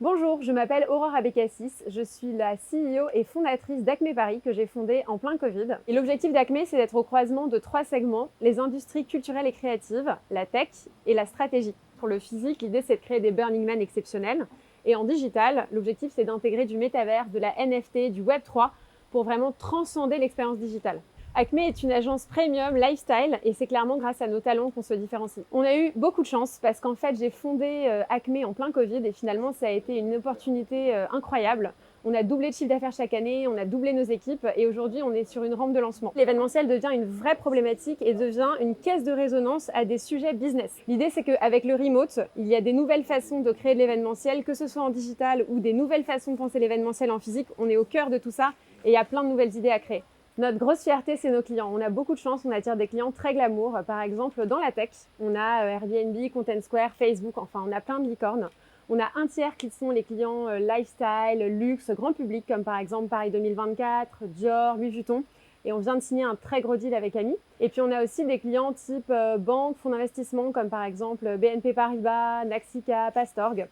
Bonjour, je m'appelle Aurore Abécassis, je suis la CEO et fondatrice d'Acme Paris que j'ai fondée en plein Covid. Et l'objectif d'Acme, c'est d'être au croisement de 3 segments, les industries culturelles et créatives, la tech et la stratégie. Pour le physique, l'idée c'est de créer des Burning Man exceptionnels. Et en digital, l'objectif c'est d'intégrer du métavers, de la NFT, du Web3 pour vraiment transcender l'expérience digitale. Acme est une agence premium lifestyle et c'est clairement grâce à nos talents qu'on se différencie. On a eu beaucoup de chance parce qu'en fait j'ai fondé Acme en plein Covid et finalement ça a été une opportunité incroyable. On a doublé de chiffre d'affaires chaque année, on a doublé nos équipes et aujourd'hui on est sur une rampe de lancement. L'événementiel devient une vraie problématique et devient une caisse de résonance à des sujets business. L'idée c'est qu'avec le remote, il y a des nouvelles façons de créer de l'événementiel, que ce soit en digital ou des nouvelles façons de penser l'événementiel en physique. On est au cœur de tout ça et il y a plein de nouvelles idées à créer. Notre grosse fierté, c'est nos clients. On a beaucoup de chance, on attire des clients très glamour. Par exemple, dans la tech, on a Airbnb, Content Square, Facebook, enfin on a plein de licornes. On a un tiers qui sont les clients lifestyle, luxe, grand public, comme par exemple Paris 2024, Dior, Louis Vuitton. Et on vient de signer un très gros deal avec Ami. Et puis on a aussi des clients type banque, fonds d'investissement, comme par exemple BNP Paribas, Naxica, Pastorg.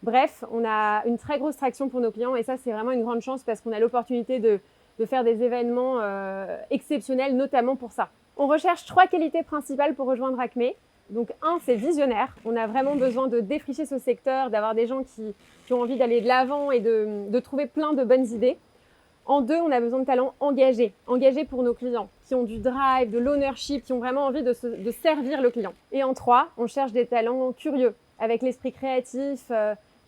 Bref, on a une très grosse traction pour nos clients et ça, c'est vraiment une grande chance parce qu'on a l'opportunité de faire des événements exceptionnels, notamment pour ça. On recherche 3 qualités principales pour rejoindre Acme. Donc un, c'est visionnaire. On a vraiment besoin de défricher ce secteur, d'avoir des gens qui ont envie d'aller de l'avant et de trouver plein de bonnes idées. En deux, on a besoin de talents engagés pour nos clients, qui ont du drive, de l'ownership, qui ont vraiment envie de servir le client. Et en trois, on cherche des talents curieux, avec l'esprit créatif,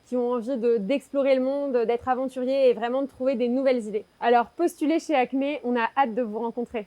qui ont envie d'explorer le monde, d'être aventuriers et vraiment de trouver des nouvelles idées. Alors postulez chez Acme, on a hâte de vous rencontrer.